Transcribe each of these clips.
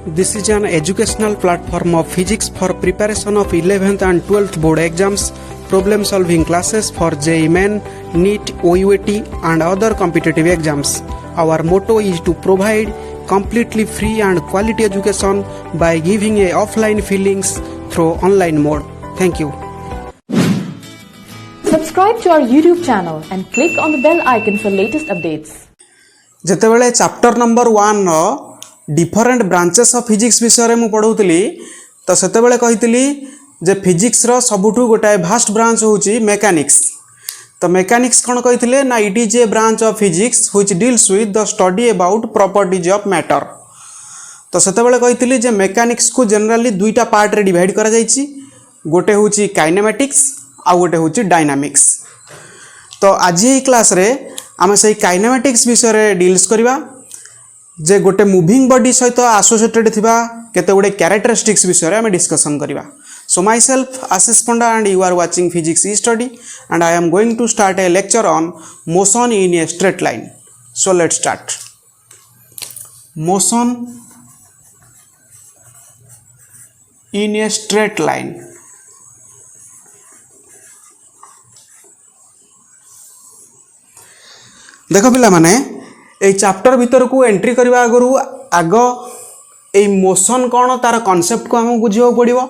This is an educational platform of physics for preparation of 11th and 12th board exams, problem solving classes for JEE Main, NEET, OUAT and other competitive exams. Our motto is to provide completely free and quality education by giving a offline feelings through online mode. Thank you. Subscribe to our YouTube channel and click on the bell icon for latest updates. ଯେତେବେଳେ chapter number 1 रो different branches of physics विषय में पढ़ाऊली तो सेतेबेले कहितली जे physics रो सबुठु गोटाए भास्ट ब्रांच होची मेकानिक्स। तो मेकानिक्स कौन कहितले ना it is a branch of physics which deals with the study about properties of matter. तो सेतेबेले कहितली जे मेकानिक्स को जनरली दुईटा पार्ट रे डिवाइड करा जायछि, गोटे होची काइनेमेटिक्स आ गोटे होची डायनामिक्स। तो आज ही क्लास रे आमे सही काइनेमेटिक्स विषय रे डील्स करबा जे गोटे मूविंग बॉडी सहित एसोसिएटेड थिबा केते गुडे कैरेक्टरिस्टिक्स विषय रे आमे डिस्कशन करबा। So myself Ashish Panda and you are watching physics e study and I am going to start a lecture on motion in a straight line. So let's start. Motion in a straight line. देखो पिला माने ए chapter भीतर को entry करबा आगरु आग ए motion कौन तार concept को हम बुझिया पड़िबो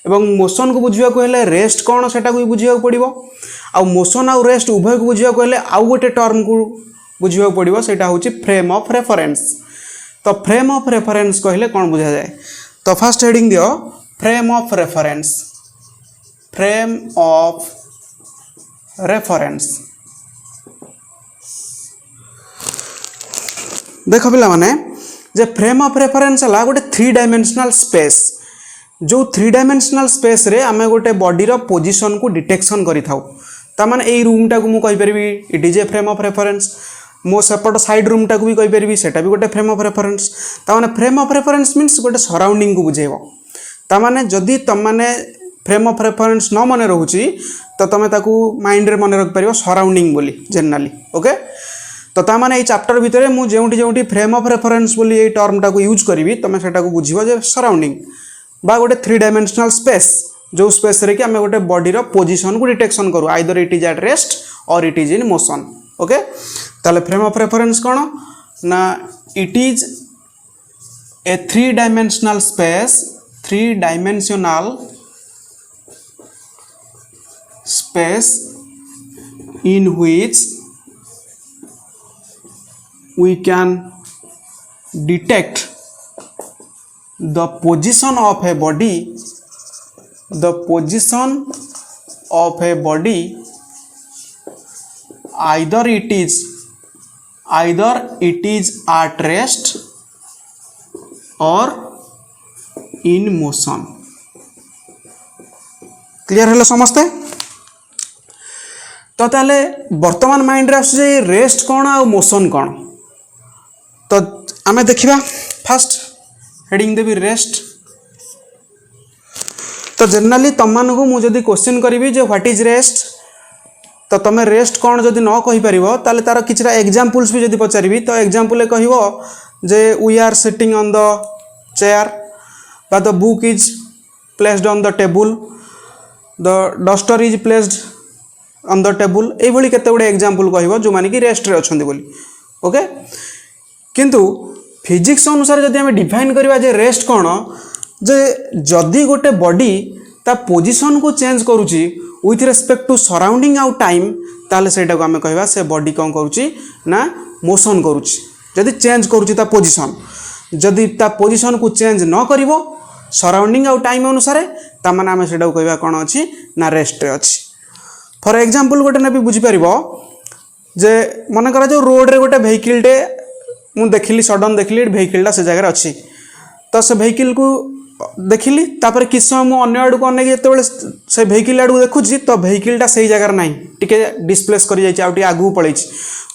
एवं मोशन को बुझिया को हेले रेस्ट कौन सेटा को बुझिया पड़िबो आ मोशन आ रेस्ट उभय को बुझिया को हेले आउ गोटे टर्म को बुझिया पड़िबो सेटा होची फ्रेम ऑफ रेफरेंस। तो फ्रेम ऑफ रेफरेंस कहले कौन बुझा जाए? तो फर्स्ट हेडिंग दियो frame of reference. Frame of reference देख पिला माने जे फ्रेम ऑफ रेफरेंस है गोटे 3 डायमेंशनल स्पेस। जो 3 डायमेंशनल स्पेस रे आमे गोटे बॉडी रो पोजीशन को डिटेक्शन करि थाउ। ता माने एई रूम टा को मु कहि परबी it is a frame of reference. मो सेपट साइड रूम टा को भी कहि परबी सेटा भी गोटे फ्रेम ऑफ रेफरेंस। ता माने फ्रेम ऑफ रेफरेंस मींस गोटे सराउंडिंग को बुझेबो। ता माने जदी तम माने फ्रेम ऑफ रेफरेंस न मने रहूची तो तमे ताकू माइंड रे मने रख परिबो सराउंडिंग बोली जनरली। ओके तो ता माने ए चैप्टर भितर मु जेउटी फ्रेम ऑफ रेफरेंस बोली ए टर्म टा को यूज करी तमे सेटा को बुझिबो जे सराउंडिंग बा गोटे 3 डायमेंशनल स्पेस जो स्पेस रे कि आमे गोटे बॉडी रो पोजीशन को डिटेक्शन करू either it is at rest or it is in motion. Okay ताले फ्रेम ऑफ रेफरेंस कोन ना it is a 3 dimensional space 3 dimensional space in which we can detect the position of a body, the position of a body either it is at rest or in motion। Clear hello समझते? तो ताले वर्तमान mind रे आसे rest कौन आ motion कौन। तो आमे देखिबा फर्स्ट हेडिंग देबी रेस्ट। तो जनरली तम मान को मु जदी क्वेश्चन करिवि जे व्हाट इज रेस्ट तो तमे रेस्ट कौन जदी न कहि परिबो ताले तार किछरा एग्जांपल्स भी जदी पचारिबि तो एग्जांपल कहिबो जे we are sitting on the chair बा the book is placed on the table the duster is placed on the table ए भली केते गुडे एग्जांपल कहिबो जो माने कि रेस्ट रे अछंदी बोली। ओके किंतु फिजिक्स अनुसार जदि हमें डिफाइन करबा जे रेस्ट कोन जे जदि गोटे बॉडी ता पोजीशन को चेंज करूची विथ रिस्पेक्ट टू सराउंडिंग आउ टाइम ताले सेटा को हमें कहबा से बॉडी कोन करूची ना मोशन करूची। जदि चेंज करूची ता पोजीशन जदि ता पोजीशन को चेंज न करिवो सराउंडिंग आउ टाइम अनुसार ता माने हमें सेटा को कहबा कोन अछि ना रेस्ट रे अछि। फॉर एग्जांपल गोटे ने भी बुझी परिबो जे मन करा जो रोड रे गोटे वेहिकल टे मु देखिली सडन देखिली वेहिकल से जगह अच्छी तो से वेहिकल को देखिली तापर किस समय मु अन्य आडू को अनेक जेतेबेले से वेहिकल आडू देखुची तो वेहिकल से जगह नहीं टिके डिस्प्लेस कर जाई आउटी आगु पळै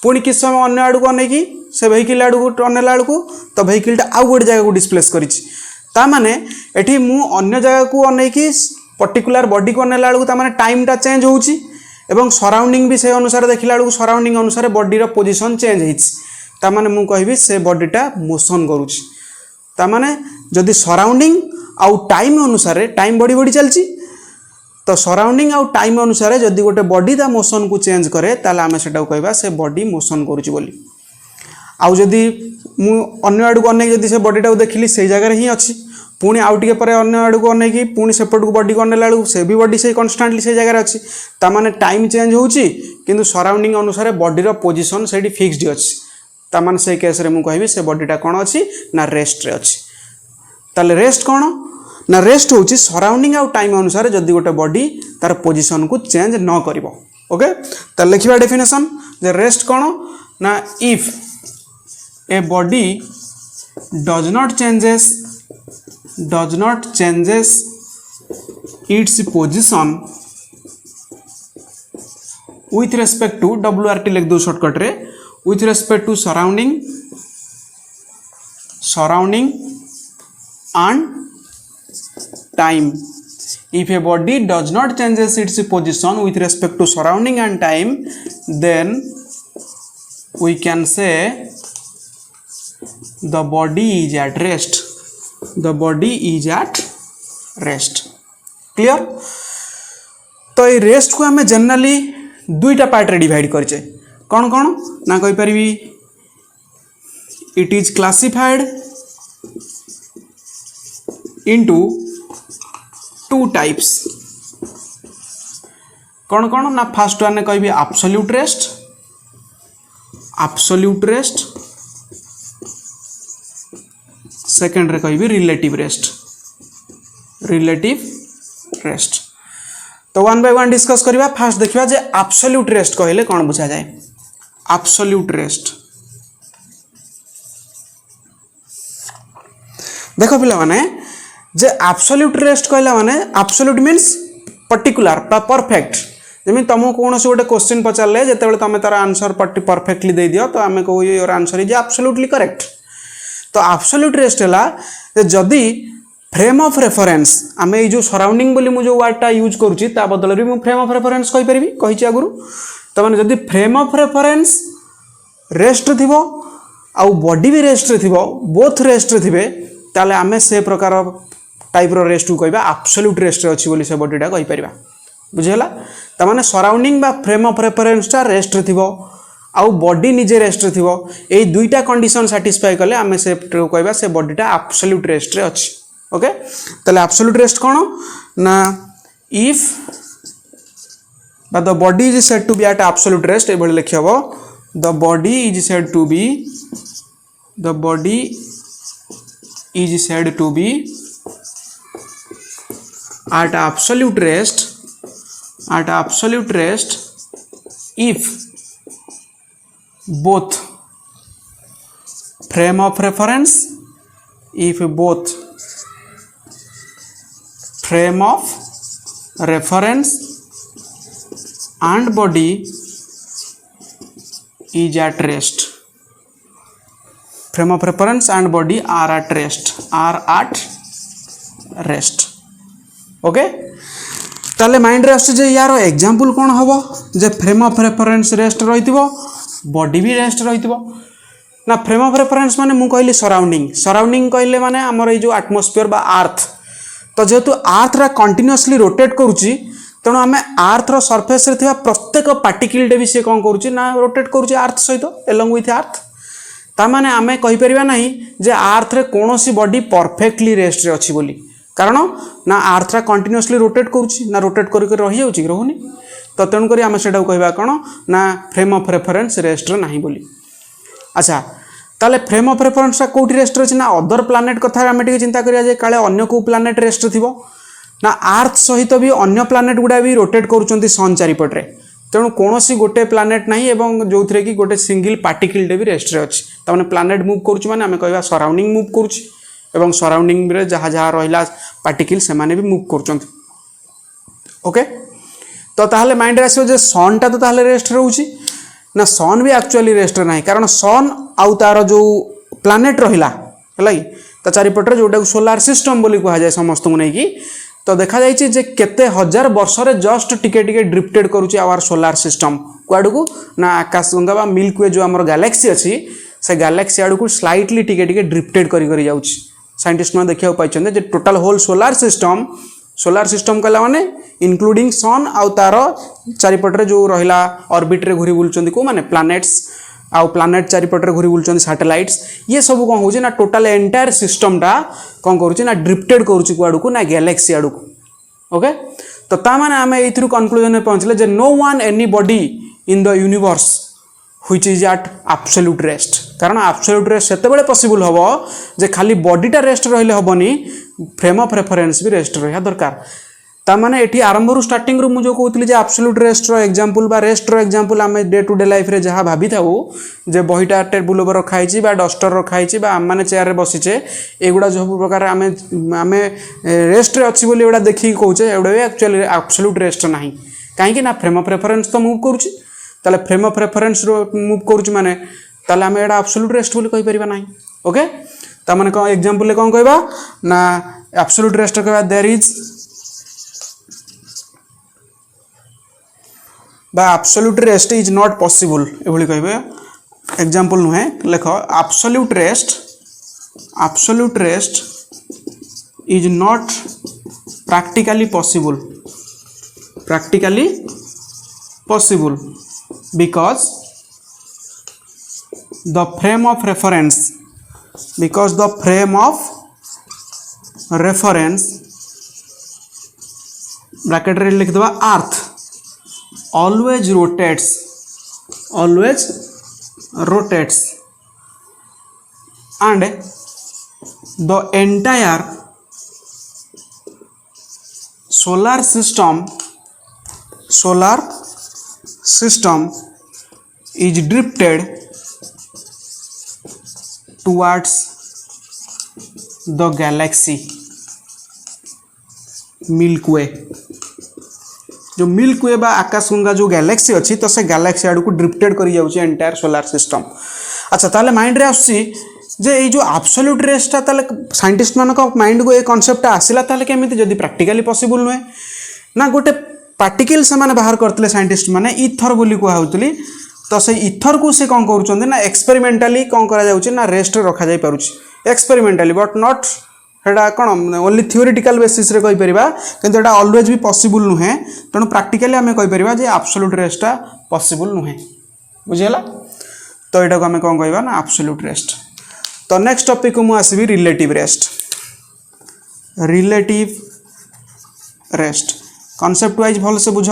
पुणी किस समय अन्य आडू को अनेक से वेहिकल आडू को अनेला आडू तो वेहिकल आउ गोटे जगह को डिस्प्लेस करिछि। ता माने एठी मु अन्य जगह को अनेक पर्टिकुलर बॉडी को अनेला आडू ता माने टाइम टा चेंज होउची एवं सराउंडिंग भी से अनुसार देखिला आडू सराउंडिंग अनुसार बॉडी रो पोजीशन चेंज होइछि। तामाने मु कहबी से बॉडीटा मोशन करूछि। तामाने जदि सराउंडिंग आउ टाइम अनुसार टाइम बढ़ी बढ़ी चलची तो सराउंडिंग आउ टाइम अनुसार जदि गोटे बॉडी ता मोशन को चेंज करे ताले आमे सेटा कहबा से बॉडी मोशन करूची बोली। आउ जदि मु अन्य आडू को अनेक जदि से बॉडीटा को देखिली से जगह ही अच्छी पुणी आउ टिके परे अन्य आडू को अनेक पुणी सेपट को बॉडी को अनेला बेलू से भी बॉडी से कन्स्टांटली से जगह अच्छी तामाने टाइम चेंज होउची किंतु सराउंडिंग अनुसार बॉडीर पोजिशन से फिक्सड अच्छी तामाने से केस रे मु कहबी से बॉडीटा कौन अच्छी ना रेस्ट रे अच्छी। ताले रेस्ट कौन ना रेस्ट होउची सराउंडिंग आउ टाइम अनुसार जदि गोटे बॉडी तार पोजिशन को चेंज न करिवो। ओके तो लिखिबा डेफिनेशन जे रेस्ट कौन ना if a body does not changes its position with respect to WRT लिख दो शॉर्टकट रे with respect to surrounding and time। if a body does not changes its position with respect to surrounding and time then we can say the body is at rest। the body is at rest। Clear. तो ये rest को हमें generally दुईटा part रे divide करछे कौन कौन ना कहि परिबी it is classified into two types कौन कौन ना फर्स्ट वन कहबी एब्सोल्यूट रेस्ट सेकेंड रे कहबी रिलेटिव रेस्ट। तो वन बाय वन डिस्कस करिबा। फास्ट देखिबा जे एब्सोल्यूट रेस्ट कहले कौन बुझा जाए। एब्सोल्यूट रेस्ट देखो पिला माने जे एब्सोल्यूट रेस्ट कहला माने एब्सोल्यूट मीन्स पर्टिकुलर परफेक्ट। जमी तुमको कौन से गोटे क्वेश्चन पचारे जिते तुम तार आंसर परफेक्टली दे दियो तो आम कहू your answer is absolutely correct. तो एब्सोल्यूट रेस्ट है जदि फ्रेम ऑफ रेफरेंस आम ये जो सराउंडिंग बोली मुझे वर्डटा यूज करुच्ची ता बदल भी फ्रेम ऑफ रेफरेंस कहीपरि कही आगुरी। तो मैंने जदि फ्रेम ऑफ रेफरेंस रेस्ट थी आउ बॉडी भी रेस्ट थी बोथ रेस्ट थे ताले आम से प्रकार टाइप्र रेस्ट को कहवा एब्सोल्यूट रेस्ट अच्छी बोली से बॉडीटा कहीपर बुझेगा। तो मैंने सराउंडिंग बा फ्रेम ऑफ रेफरेंसटा रेस्ट थी आउ बॉडी निजे रेस्ट थी ये दुईटा कंडीशन सैटिस्फाई कले आम से कहवा से बॉडीटा एब्सोल्यूट रेस्ट अच्छी। ओके ताले एब्सोल्यूट रेस्ट कौन ना if the body is said to be at absolute rest ये लिख हम the body is said to be at absolute rest if both frame of reference and body is at rest। frame of reference and body are at rest। Okay ताले mind रे आसे यार example कौन हम जे frame of reference rest रही body भी rest रही ना। फ्रेम ऑफ रेफरेंस माने मु कहली सराउंडिंग कहले माने हमर ये जो एटमॉस्फेयर बा अर्थ तो जेहेतु अर्थ रा कंटिन्यूअसली रोटेट करूची तेणु आम अर्थ रो सरफेस रे थिबा प्रत्येक पार्टिकल टे भी से कौन करूची ना रोटेट करूची अर्थ सहित एलोंग विथ अर्थ। ता माने आमे कहि परिबा नाही जे अर्थ रे कोनोसी बॉडी परफेक्टली रेस्ट रे अछि बोली कारण ना अर्थ कंटिन्यूअसली रोटेट करुच्ची ना रोटेट कर रही जाऊँगी रोनी। तो तेणुक आम से कहवा कौन ना फ्रेम ऑफ रेफरेंस रेस्ट नहीं बोली। अच्छा ताले फ्रेम ऑफ रेफरेंस कौटी रेस्ट अच्छी ना अदर प्लानेट कथा आम चिंता करिया काले अन्य को प्लानेट रेस्ट थी ना अर्थ सहित भी अन्य प्लानेट गुड़ा भी रोटेट करुँच सन चारिपटे तेणु कौन गोटे प्लानेट ना जो थे कि गोटे सिंगल पार्टिकल टे भी रेस्ट अच्छी तमें प्लानेट मुव करुँच मैंने आम कह सराउंडिंग मुव करुँच एवं सराउंडिंग रे जहाँ जहाँ रहा पार्टिकल से माने भी मूव कर। ओके तो ताहले माइंड रे आसो जे सन टा तो ताहले रेस्ट रहउची ना सन भी एक्चुअली रेस्ट नहीं कारण सन आउ तार जो प्लानेट रहिला है तो चारिपटे जोटा सोलार सिस्टम बोली कह जाए समस्त को नहीं तो देखा जाइए जे केते हजार वर्ष रे जस्ट टिके टिके ड्रिफ्टेड करुची आवर सोलार सिस्टम कुआड़ को ना आकाशगंगा बा मिल्की वे जो आमर गैलेक्सी अच्छी से गैलेक्सी आड़ को स्लाइटली टिके टिके ड्रिफ्टेड करी जाउची साइंटिस्ट मैंने देखा पाई जे टोटल होल सोलार सिस्टम कहला माने इंक्लूडिंग सन आउ तार चारिपटे जो रहा ऑर्बिट रे घूरी बुलुचंदी को माने प्लैनेट्स आउ प्लैनेट चारिपटे घूरी बुलुचंदी सैटेलाइट्स ये सब कौन होची ना टोटल एंटायर सिस्टमटा कौन करुची ना ड्रिफ्टेड करुची कुआडू को ना गैलेक्सी आडू को ओके तो ता माने आमे एथरु कंक्लूजन में पहुंचले जे no one anybody in the universe which is at absolute rest कारण एब्सोल्यूट रेस्ट सेते बेले पॉसिबल होबो जे खाली बॉडीटा रेस्ट रहिले होबनी फ्रेम ऑफ रेफरेंस भी रेस्ट रहा दरकार ता माने एठी आरंभ रु स्टार्टिंग रु मु जो कहतली जे एब्सोल्यूट रेस्ट रो एग्जांपल बा रेस्ट रो एग्जांपल आमे डे टू डे लाइफ रे जहा भाबी थाउ जे बहीटा टेबुल ऊपर रखाई छि बा डस्टर रखाई छि बा आम माने चेयर रे बसिचे एगुडा सब प्रकार आमे रेस्ट रे अछि बोली एगुडा देखि कहूचे एगुडा एक्चुअली एब्सोल्यूट रेस्ट नाही काहे कि ना फ्रेम ऑफ रेफरेंस तो मूव करूची ताले फ्रेम ऑफ रेफरेंस रो मूव करूची माने ताले आमे एडा एब्सोल्यूट रेस्ट बोली कहि परिबा नाही ओके ता माने को एग्जांपल ले कोन कहबा ना एब्सोल्यूट रेस्ट कहबा देयर इज बा absolute rest is not possible एभली कहबे एग्जांपल नुहे लेख absolute rest is not practically possible because the frame of reference bracket रे लिख दबा earth always rotates and the entire solar system is drifted towards the galaxy milky way जो milky वे बा आकाशगंगा जो गैलेक्सी अच्छी तो से गैलेक्सी आड़ को ड्रिफ्टेड कर जाउची एंटायर सोलार सिस्टम अच्छा ताले माइंड रे आसी जे ये जो एब्सोल्यूट रेस्टा ताले साइंटिस्ट मान को माइंड को ये कांसेप्ट आसिला ताले केमिति जदी प्रैक्टिकली पॉसिबल नुहे ना गोटे पार्टिकल से माने बाहर करतले साइंटिस्ट माने इथर बोली को हाउतली तो से इथर को से कौन करूचंदे ना एक्सपेरिमेंटली कौन करा जाउची ना रेस्ट रखा जाय पारुची एक्सपेरिमेंटली बट नॉट हेडा कौन ओनली थियोरिटिकल बेसिस रे कहि परिबा किंतु एटा ऑलवेज भी पॉसिबल नुहे तणु प्रैक्टिकली आमे कहि परिबा जे एब्सोल्यूट रेस्टा पॉसिबल नुहे बुझियला तो एटा को आमे कौन कहबा ना एब्सोल्यूट रेस्ट तो नेक्स्ट टॉपिक को मु आसीबी रिलेटिव रेस्ट कॉन्सेप्ट वाइज भल से बुझ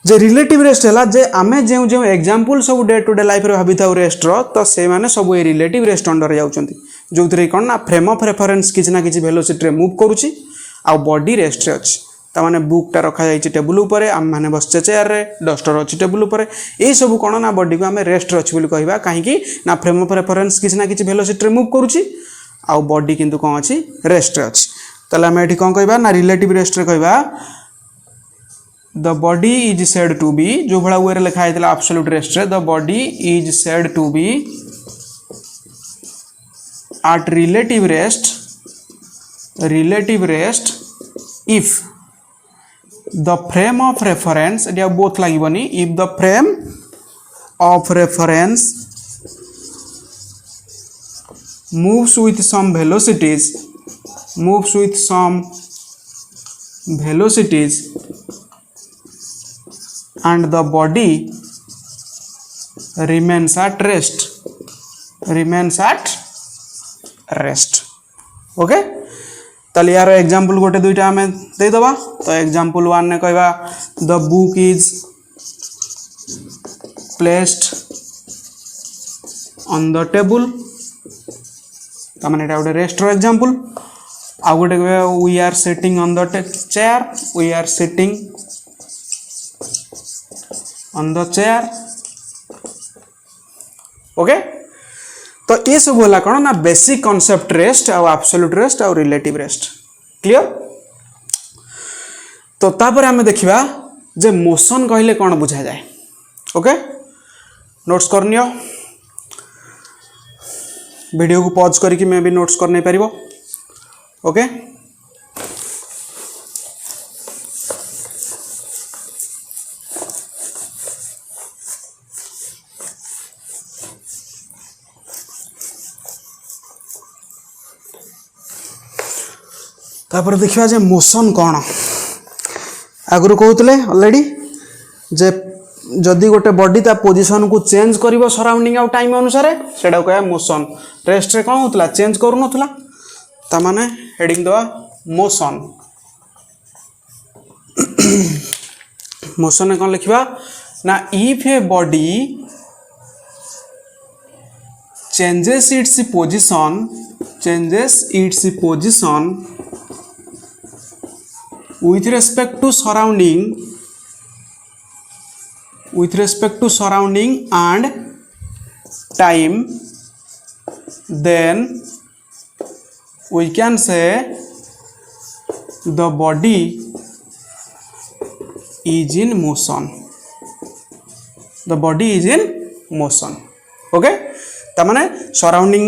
जे रिलेटिव रेस्ट है जे आमे जे जे एग्जांपल सब डे टू डे लाइफ रे भाबी थाउ रेस्ट रो तो से माने सब ए रिलेटिव रेस्ट अंडर जाउचंती जोथरे कोन ना फ्रेम ऑफ रेफरेंस किछ ना किछ वेलोसिटी रे मूव करूची आ बॉडी रेस्ट रे अछि ता माने बुक टा रखा जाई छि टेबल ऊपर आम माने बसचे चेयर रे डस्टर अछि टेबल ऊपर ए सब कोन ना बॉडी को आमे रेस्ट रे अछि बोली कहबा काहे कि ना फ्रेम ऑफ रेफरेंस किछ ना किछ वेलोसिटी रे मूव करूची आ बॉडी किंतु कोन अछि रेस्ट रे अछि तले आमे एठी कोन कहबा ना रिलेटिव रेस्ट रे कहबा the body is said to be जो भला वे लिखा है एब्सोल्यूट रेस्ट रे the body is said to be at relative rest if the frame of reference Etah both लागबनी if the frame of reference moves with some velocities and the body remains at rest okay ताले यार example गोटे दुईटा हमें दे दबा तो example 1 ने कहबा the book is placed on the table ता माने एटा गोटे रेस्ट रो एग्जांपल आ गोटे we are sitting on the chair we are sitting on the chair okay तो ये सब होला कौन ना बेसिक कॉन्सेप्ट रेस्ट और एब्सोल्यूट रेस्ट और रिलेटिव रेस्ट क्लियर तो तापर हमें देखिबा जे मोशन कहले कौन बुझा जाए ओके नोट्स करनियो वीडियो को पॉज करके मैं भी नोट्स कर नहीं पारिबो ओके तापर देखिए जे मोशन कौन आगु कहते ऑलरेडी जे जदि गोटे बॉडी ता पोजीशन को चेंज करिवो सराउंडिंग आउ टाइम अनुसार सेटा कहया मोशन रेस्ट रे कौन होतला चेंज करू नथला ता माने हेडिंग दवा मोशन मोशन कौन लिखा ना if a body changes its position with respect to surrounding and time, then we can say the body is in motion. The body is in motion. Okay? तामाने surrounding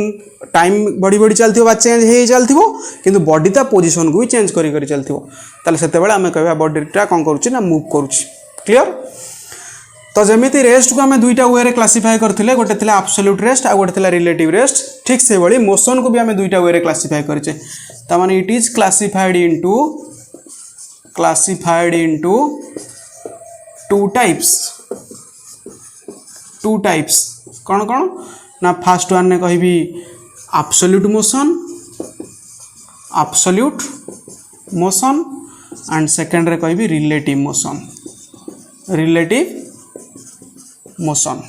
time बढ़ी बढ़ी चलती बा change हो चलती किंतु बॉडी ता position को भी चेंज करी चलती ताले सेते बेले आमे कहबा बॉडीटा कौन करूची ना मूव करूची क्लियर। तो जमीती रेस्ट को आमे दुईटा वे रे क्लासिफाई करथिले गोटे थिला एब्सोल्यूट रेस्ट आ गोटे थिला रिलेटिव रेस्ट ठीक से भली मोशन को भी आमे दुईटा वे रे क्लासिफाई करचे तामाने it is classified into two types कौन कौन ना फास्ट वन ने कहबी एब्सोल्यूट मोशन एंड सेकेंड रे कहबी रिलेटिव मोशन।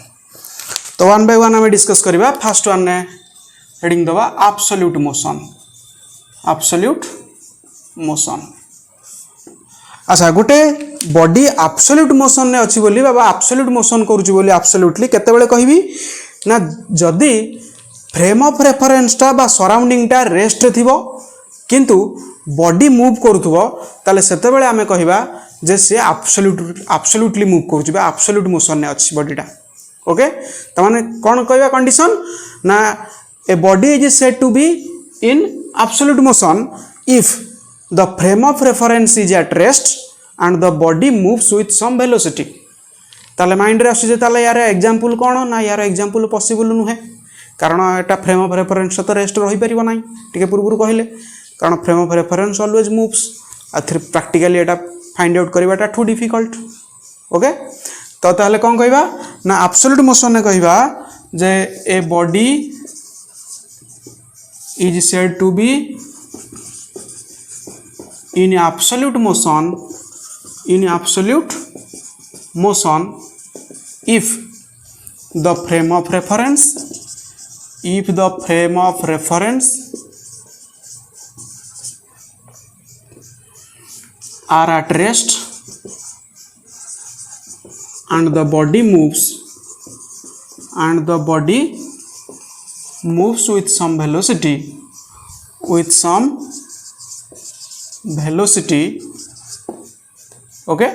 तो वन बाय वन आम डिस्कस करवा फास्ट वन ने हेडिंग दवा एब्सोल्यूट मोशन। अच्छा गोटे बॉडी एब्सोल्यूट मोशन ने अच्छी बोली बाबा एब्सोल्यूट मोशन करूची बोली एब्सोल्यूटली केतेबेले कहबी ना जदि फ्रेम ऑफ रेफरेंस टा बा सराउंडिंग टा रेस्ट रे थिबो किंतु बॉडी मूव करूथबो ताले सेतेबेले आमे कहिबा जे से एब्सोल्यूटली मूव करूची बा एब्सोल्यूट मोशन ने अछि बॉडीटा ओके। त माने कोन कहबा कंडीशन ना a body is said to be in absolute motion if the frame of reference is at rest and the body moves with some velocity. ताले माइंड रे आसी ताले यार एग्जांपल कोन ना यार एग्जांपल पॉसिबल नुहे कारण एटा फ्रेम ऑफ रेफरेंस तो रेस्ट रही परिबो नाही टिके पूर्व कहले कारण frame of reference always moves आथि प्रैक्टिकली एटा फाइंड आउट करबाटा टू डिफिकल्ट ओके। तो ताले कोन कहबा ना एब्सोल्यूट मोशन ने कहबा जे a body is said to be in absolute motion if the frame of reference are at rest and the body moves with some velocity okay.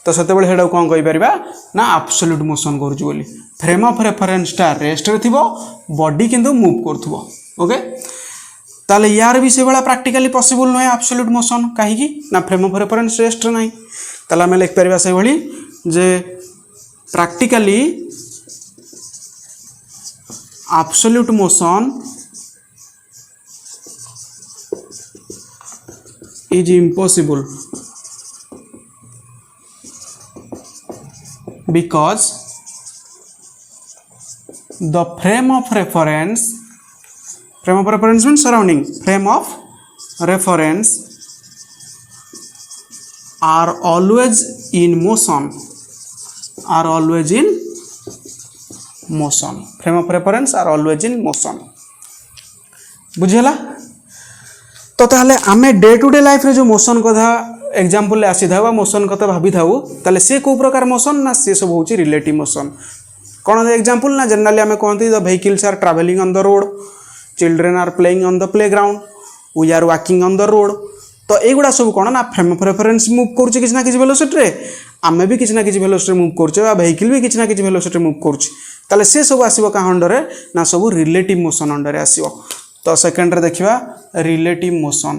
तो सेते बेले हेडा कोन कहि परबा ना एब्सोल्यूट मोशन करूची बोली फ्रेम ऑफ रेफरेंस टा रेस्ट रे थिबो बॉडी किंतु मूव करथबो ओके। ताले यार भी से बड़ा प्रैक्टिकली पॉसिबल नय एब्सोल्यूट मोशन काहे की ना फ्रेम ऑफ रेफरेंस रेस्ट नाही ताले हम लिख परबा से भली जे practically absolute motion is impossible because the frame of reference means surrounding frame of reference are always in motion frame of reference are always in motion बुझेला। तो ताहले आमे डे टू डे लाइफ रे जो मोशन कथा example ले आसी था मोशन कथा भाबी थाउ ताले से को प्रकार मोशन ना से सब होची रिलेटिव मोशन कोन एग्जांपल ना जनरली आमे कहंती the vehicles are travelling on the road children are playing on the playground we are walking on the road. तो एगुडा सब कोन ना फ्रेम ऑफ रेफरेंस मूव करूची किछ ना किछ वेलोसिटी रे आमे भी किछ ना किछ वेलोसिटी मूव करूचे बा व्हीकल भी किछ ना किछ वेलोसिटी मूव करूची ताले से सब आसीबो का अंडर रे ना सब रिलेटिव मोशन अंडर रे आसीबो। तो सेकेंड रे देखिबा रिलेटिव मोशन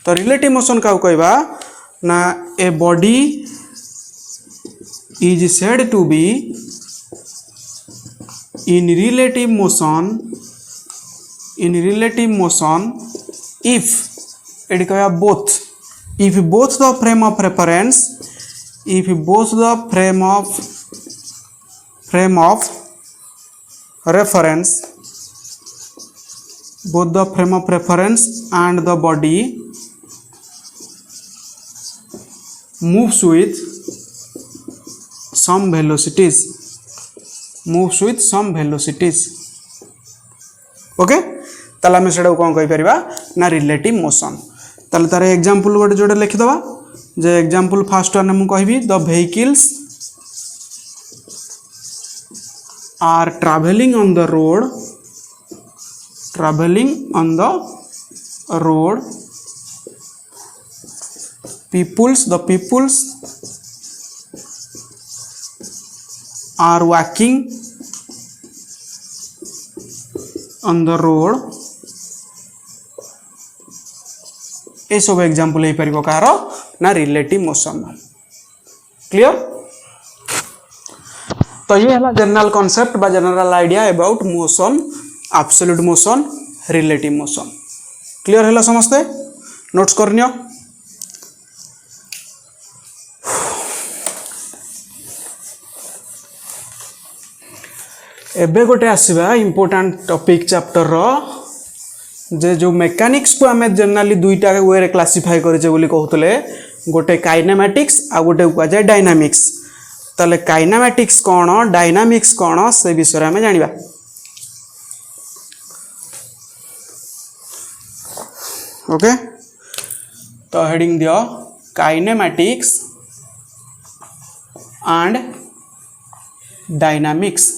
तो रिलेटिव मोशन का कहबा ना a body is said to be in relative motion in relative motion if एटी कह both if both the frame of reference if both the frame of reference both the frame of reference and the body moves with some velocities okay ताला में सेटा कौन कहि परिबा ना relative motion ताले तार एग्जांपल गोटे जोड़े लिखिदबा जे एग्जांपल फर्स्ट वन मु कहबी the vehicles are travelling on the road the peoples are walking on the road ये सब एग्जांपल हो पारिबो कार ना रिलेटिव मोशन क्लियर तो ये है जनरल कॉन्सेप्ट बा general idea about motion absolute motion relative motion clear है समस्ते नोट्स करनियो एबे गोटे आसवा इम्पोर्टाट टॉपिक चैप्टर जे जो मेकानिक्स को आम जनरली दुईटा वे रे क्लासीफाई करेचे बोली कहते गोटे काइनेमेटिक्स आ गोटे कहुए डायनामिक्स ताले काइनेमेटिक्स कौन डायनामिक्स कौन से विषय आम जाना ओके तो हेडिंग दियो काइनेमेटिक्स एंड डायनामिक्स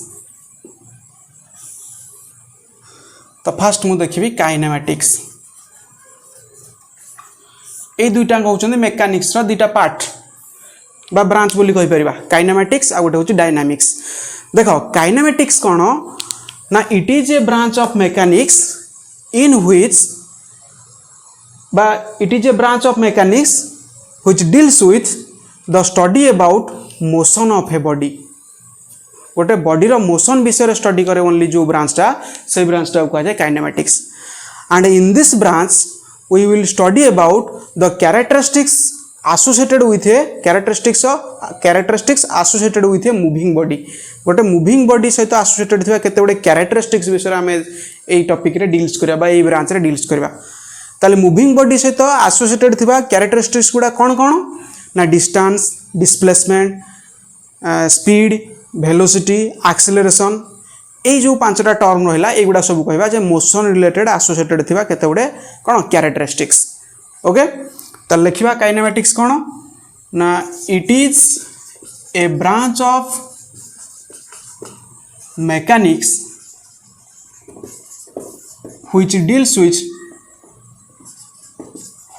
तो फास्ट मु देखी काइनेमेटिक्स ये दुईटा कहते मेकानिक्स दुईटा पार्ट बा ब्रांच बोली कहि परिबा काइनेमेटिक्स आ गोटे हूँ डायनामिक्स देख काइनेमेटिक्स कौन ना it is a branch of mechanics in which बा it is a branch of mechanics which deals with the study about motion of a body गोटे बॉडी रो मोशन विषय स्टडी करे ओनली जो ब्रांचटा से ब्रांचटा कहा जाए kinematics and in this branch we will study about the characteristics associated with a characteristics associated with a moving body गोटे मूविंग बॉडी सहित एसोसिएटेड थिबा केते गुडे कैरेक्टरिस्टिक्स विषय आम ए टॉपिक रे डील्स करबा बा ए ब्रांच रे डील्स करबा ताले मूविंग बॉडी सहित एसोसिएटेड थिबा कैरेक्टरिस्टिक्स गुडा कौन कौन ना distance displacement speed velocity acceleration ये जो पांचटा टर्म रहा युवा सब कह मोशन रिलेटेड एसोसिएटेड थिबा केते गुडे कौन कैरेक्टरिस्टिक्स ओके तो लिखा काइनेमेटिक्स कौन ना it is a branch of mechanics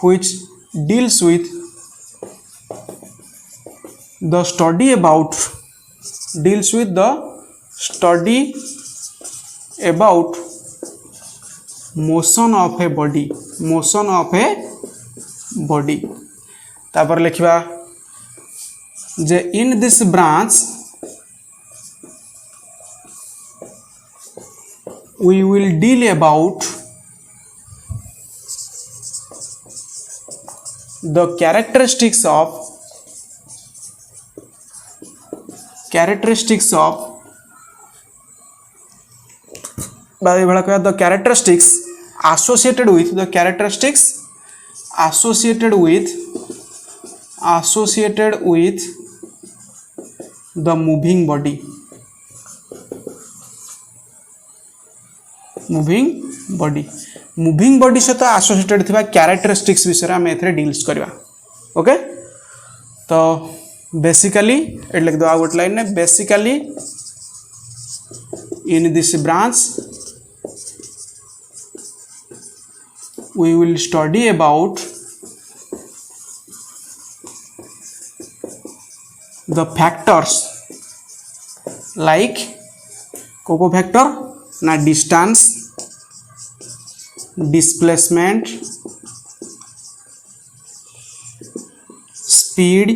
which deals with the study about motion of a body तापर लिखा जे in this branch we will deal about the characteristics of the characteristics associated with the moving body सहित associated थिबा characteristics विषय आम एथरे deals करबा okay तो बेसिकली एट लिख दो आउट लाइन ने basically in this branch we will study about the factors like कोको फैक्टर ना distance displacement speed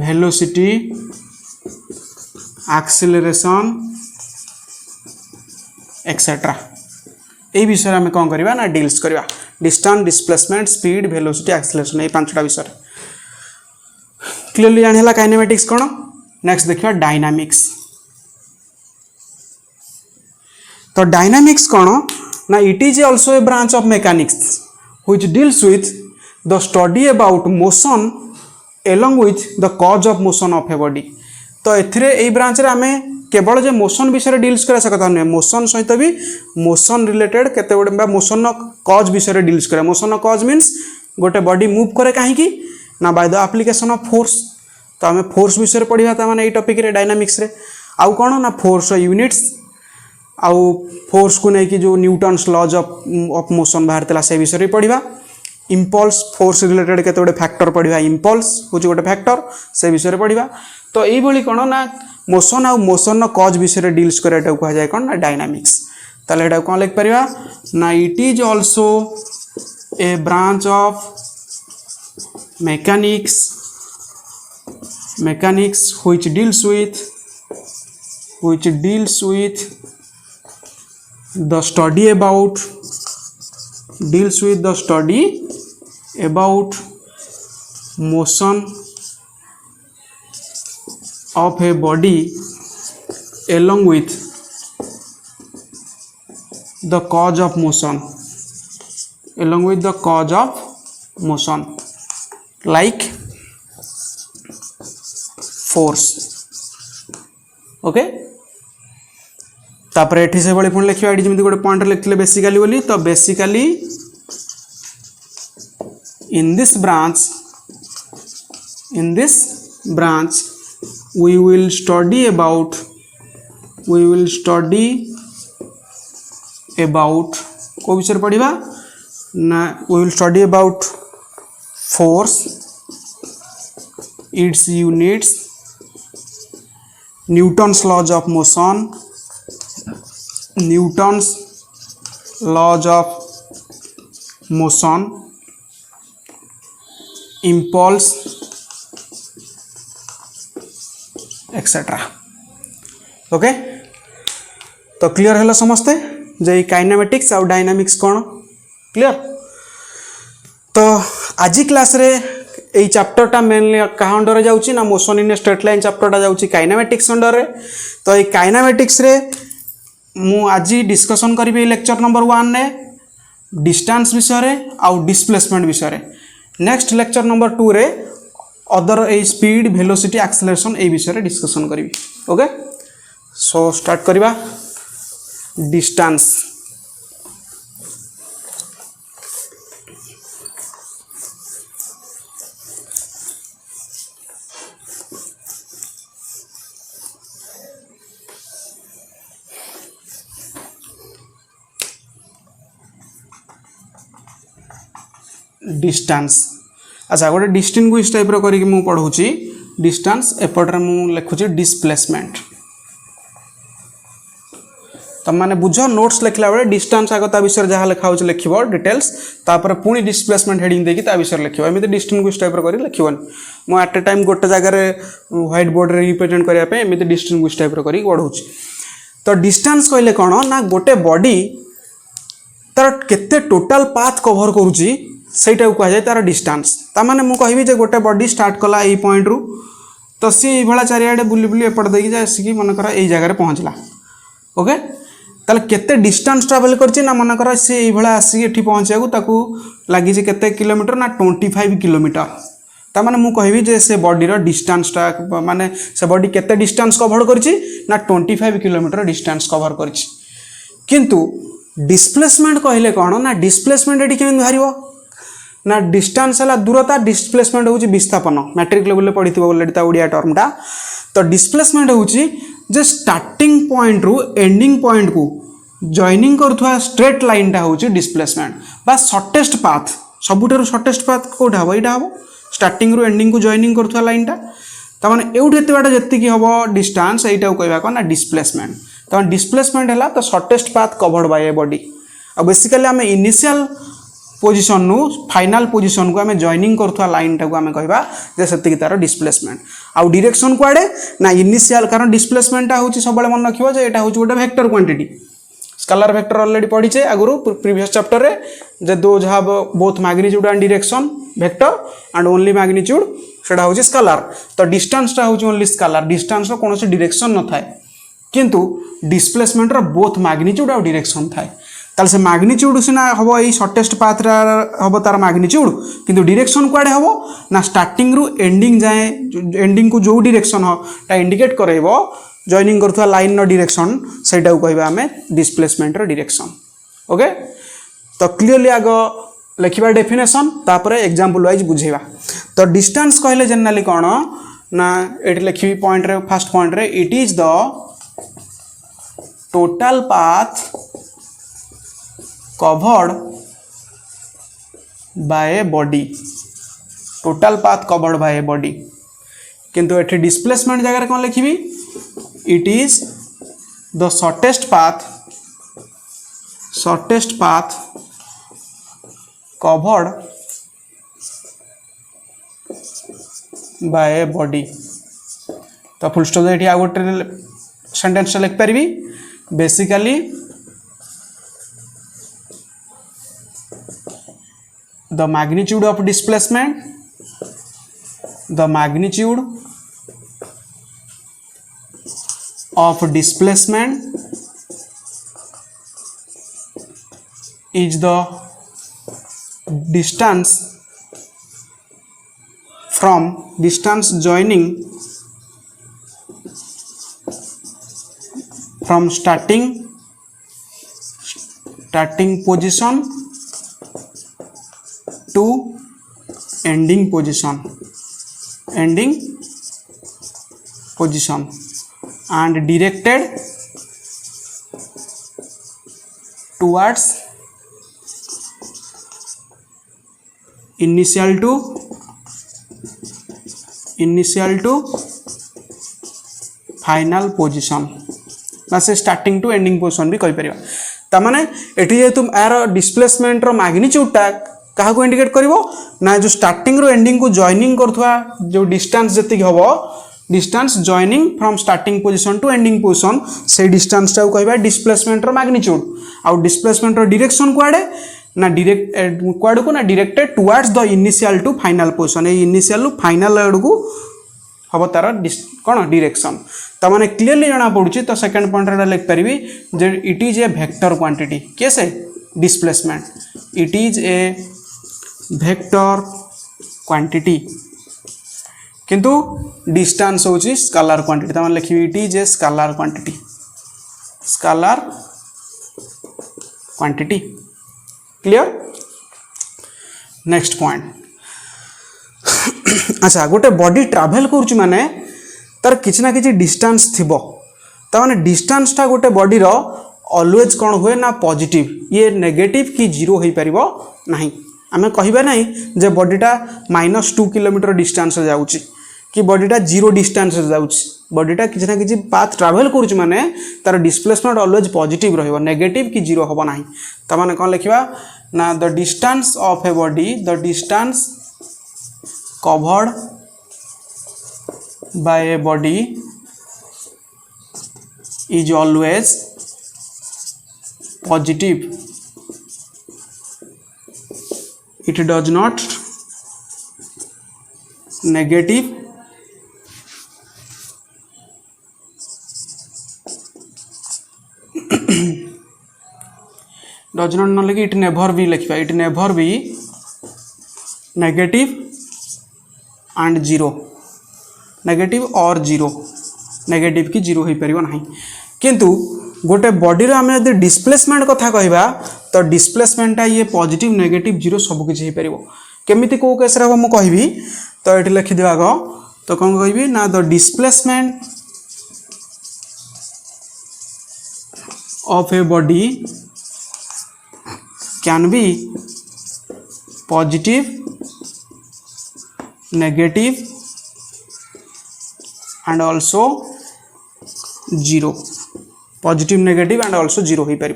velocity acceleration etcetera यही विषय आम कौन करवा ना डील्स करवा distance displacement speed velocity acceleration ये पांचटा विषय क्लियरली जानी है काइनेमेटिक्स कौन नेक्स्ट देखिए डायनामिक्स तो डायनामिक्स कौन ना it is also a branch of mechanics which deals with the study about motion along with the cause of motion of a body तो ए ब्रांच रे आमे केवल जे मोशन विषय डील्स करा से कथा नहीं मोशन सहित भी मोशन रिलेटेड केते गुडे मोशन कॉज विषय डील्स करा मोशन कॉज मीन्स गोटे बॉडी मूव करे कहीं ना by the application of force तो आम फोर्स विषय पढ़ा था मैंने टॉपिक रे डायनामिक्स रे आउ कौन ना फोर्स यूनिट्स आउ फोर्स को लेकिन जो न्यूटन्स लॉज ऑफ मोशन बाहर से विषय भी पढ़ा इम्पल्स फोर्स रिलेटेड केते गोटे फैक्टर पढ़ा इम्पल्स हूँ गोटे फैक्टर से विषय पढ़ा तो यही कौन ना मोशन आउ मोशन कॉज विषय डील्स कराटा कह जाए कौन ना डायनामिक्स ताले एटा कौन लिख परिया ना it is also a branch of mechanics which deals with the study about motion of a body along with the cause of motion like force okay तापर एठी से बळे पुणी लिखिबा एठी जेमि गोटे पॉइंट लिखले बेसिकली बोली तो basically in this branch we will study about को विषय पढ़िबा ना we will study about force its units Newton's laws of motion impulse etcetera okay तो क्लियर है समस्ते जे काइनेमेटिक्स और डायनामिक्स कौन क्लियर तो आज क्लास रे এই চ্যাপ্টরটা মেনলি কাহা अंडर যাଉଛି না মোশন ইন স্ট্রেট লাইন চ্যাপ্টরটা যাଉଛି কাইনেমেটিক্স अंडर रे तो এই কাইনেমেটিক্স রে মু আজি ডিসকশন করিবি লেকচর नंबर 1 रे डिस्टेंस विषय रे आउ डिस्प्लेसमेंट विषय रे नेक्स्ट लेक्चर नंबर 2 रे अदर ए स्पीड वेलोसिटी एक्सेलरेशन ए विषय रे डिस्कशन करिवि ओके सो स्टार्ट करिबा डिस्टेंस डिस्टेंस अच्छा गोटे डिस्टिंग्विश टाइप रो करिक मु पढ़ौची डिस्टेंस एपटरे मु लिखुची डिस्प्लेसमेंट तम माने बुझो नोट्स लिखला बेले डिस्टेंस आगता विषय जहाँ लिखा होची लिखिबो डिटेल्स तापर पुनी डिस्प्लेसमेंट हेडिंग देकी ता विषय लिखिबो एमिते डिस्टिंग्विश टाइप रो करी लिखिबोन मु एट ए टाइम गोटे जगह रे व्हाइट बोर्ड रे रिप्रेजेंट करिया पे एमिते डिस्टिंग्विश टाइप रो करी पढ़ौची तो डिस्टेंस कहले कोन ना गोटे बॉडी तार केते टोटल पाथ कवर करूची सेटा कह जाए तार डिस्टेंस तामाने मु कहबी जे गोटे बॉडी स्टार्ट कला ए पॉइंट रु तो सी भला चारियाडे बुली बुली एपट देकी जाय सिकी मन कर ए जगह रे पहुंचला ओके ताले केते डिस्टेंस ट्रैवल करची ना मन कर से ए भला आसी एठी पहुंचिया को ताकू लागि जे केते किलोमीटर ना 25 किलोमीटर तामाने मु कहबी जे से बॉडी रो डिस्टेंस टा माने से बॉडी केते डिस्टेंस कवर करची ना 25 किलोमीटर डिस्टेंस कवर करची किंतु डिस्प्लेसमेंट कहले कोन ना डिस्प्लेसमेंट एठी केन बाहरिबो ना डिस्टेंस है दूरता डिस्प्लेसमेंट हूँ विस्थापन मैट्रिक लेवल पढ़ी ऑलरेडी ओडिया टर्मटा तो डिस्प्लेसमेंट हूँ जे स्टार्टिंग पॉइंट रु एंडिंग पॉइंट को जॉइनिंग करुवा स्ट्रेट लाइन टा हूँ डिस्प्लेसमेंट बा शॉर्टेस्ट पाथ सबुठारु शॉर्टेस्ट पाथ कौटा हम यहाँ हम स्टार्टिंग रु एंडिंग को जॉइनिंग करुवा लाइन टा तमाने एउठी एते बाटा जत्तिकी हबो डिस्टेंस एटा कहबा कोन ना डिस्प्लेसमेंट तमाने डिस्प्लेसमेंट हला तो shortest path covered by a body आ बेसिकली आम इनिशियल पोजिशन नु फाइनल पोजिशन को आम जॉइनिंग करुवा लाइन टाक आम कहबा जे सेतिकी तार डिस्प्लेसमेंट आउ डायरेक्शन कुआडे ना इनिशियल कारण डिस्प्लेसमेंट हूँ सब मन रखिबो जे एटा हूँ गोटे vector quantity scalar vector already पढ़ीचे आगुरु प्रीवियस चैप्टर रे जे those have both magnitude and direction vector and only magnitude सेटा होची स्केलर तो डिस्टेंस टा होची ओनली स्केलर डिस्टेंस रो कोनोसी डायरेक्शन न थाए किंतु डिस्प्लेसमेंट रो बोथ मैग्नीट्यूड और डायरेक्शन थाए ताल से मैग्नीट्यूड सिना हबो एई शॉर्टेस्ट पाथ रा हबो तार मैग्नीट्यूड किंतु डायरेक्शन कुआडे हबो ना स्टार्टिंग रु एंडिंग जाए एंडिंग को जो डायरेक्शन हो ता इंडिकेट करैबो जॉइनिंग करथुवा लाइन रो डायरेक्शन सेटा को कहबा हमें डिस्प्लेसमेंट रो डायरेक्शन ओके तो क्लियरली आगो लिखिबा डेफिनेशन तापर एग्जांपल वाइज बुझेबा तो डिस्टेंस कहले जनरली कोन ना एटी लिखिबी पॉइंट रे फर्स्ट पॉइंट रे it is the total path covered by a body total path covered by a body किंतु एठी डिस्प्लेसमेंट जगह रे कोन लिखिबी it is the shortest path covered by a body तो full stop एठी आ गोटे sentence लिख परबी basically the magnitude of displacement is the distance joining from starting position to ending position and directed towards initial to final position बस starting to ending position भी कहि परिबा त माने एठी जे तुम यार डिस्प्लेसमेंट रो मैग्नीट्यूड टा कहा को इंडिकेट करिवो ना जो स्टार्टिंग रो एंडिंग को जॉइनिंग करथुआ जो डिस्टेंस जति हबो distance joining from starting position to ending position से डिस्टेंस टा कहबा डिस्प्लेसमेंट रो मैग्नीट्यूड आ डिस्प्लेसमेंट रो डायरेक्शन कुआडे ना डायरेक्ट कुआडे को ना directed towards the initial to final position ए इनिशियल टू फाइनल एड को हबो तार कोन डायरेक्शन त माने क्लियरली जाना पडुची तो सेकंड पॉइंट रे लिख परबी जे it is a vector quantity कैसे displacement it is a vector quantity किंतु डिस्टेंस होची स्केलर क्वांटिटी त माने लिखि it is a scalar quantity clear next point अच्छा गोटे बॉडी ट्रैवल करूची माने तार किछि ना किछि डिस्टेंस थिबो त माने डिस्टेंस टा गोटे बॉडी रो ऑलवेज कोन हुए ना पॉजिटिव ये नेगेटिव की जीरो होई परिबो नाही आमे कहिबा नाही जे बॉडीटा -2 किलोमीटर डिस्टेंस जाउची कि बॉडीटा जीरो डिस्टेंस जाउची बॉडीटा किछि ना किछि पाथ ट्रैवल करूची माने तार डिस्प्लेसमेंट ऑलवेज पॉजिटिव रहइबो नेगेटिव की जीरो होबो नाही त माने कोन लिखिबा ना the distance of a body the distance covered by a body is always positive it does not negative does not न लिखि it never be लिखिबा it never be negative and zero negative or zero negative की zero हो परिबो नाही किंतु गोटे body रो आमे यदि displacement कथा कहबा तो डिस्प्लेसमेंट ये पॉजिटिव नेगेटिव जीरो सब किछि हे परिबो केमिति को केस रे हम कहबी तो एठी लिखि देबा गो तो कोन कहबी ना the displacement of a body can be positive negative and also zero positive negative and also zero हो पार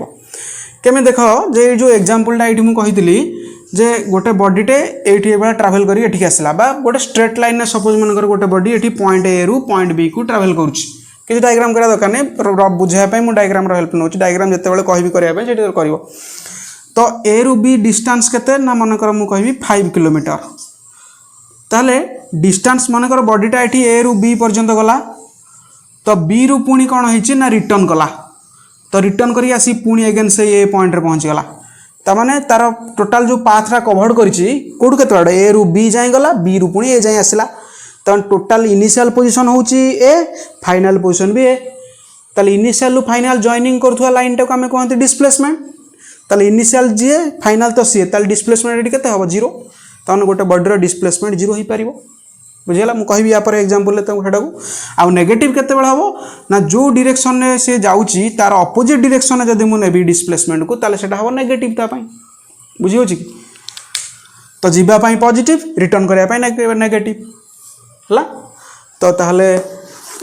केमे देख जे जो एग्जांपलटा ये मुझे कही जे गोटे बॉडीटे ये ट्रावेल करी एठी आसला बा गोटे स्ट्रेट लाइन सपोज मनकर गोटे बॉडी ये पॉइंट ए रु पॉइंट बी को ट्रावेल करुच्ची किसी डायग्राम करा दरकार नहीं बुझापी मुझे डायग्राम हेल्प नौ डायग्राम जिते कहि करने कर तो ए रु बी डिस्टेंस केते ना मनकर मु कहबी 5 किलोमीटर ताले डिस्टेंस मनकर बॉडीटा एठी ए रु बी पर्यंत गला तो बी रु पुणी कौन होइछि ना रिटर्न कला तो रिटर्न करी आसी पुणी अगेन से ए पॉइंट रे पहुंच गला ता माने तार टोटल जो पाथरा कवर करिछि कोड केते बड ए रु बी जाय गला बी रु पुणी ए जाय आसिला तो टोटल इनिशियल पोजीशन होउछि ए फाइनल पोजीशन भी ए ताले इनिशियल रु फाइनल जॉइनिंग करथुवा लाइन टा को हमें कहंती डिस्प्लेसमेंट ताले इनिशियल जे फाइनल तो सी ताले डिस्प्लेसमेंट एटी केते हबो 0 ताने गोटे बॉडी रो डिस्प्लेसमेंट 0 होई परिबो बुझिला मु कहबी या पर एग्जांपल ले तको हेडा को आ नेगेटिव केते बेला हबो ना जो डायरेक्शन ने से जाउची तार ऑपोजिट डायरेक्शन ने जदी मु नेबी डिस्प्लेसमेंट को ताले सेटा हबो नेगेटिव ता पई बुझी होची कि तो जीवा पई पॉजिटिव रिटर्न करिया पई नेगेटिव हला तो ताहले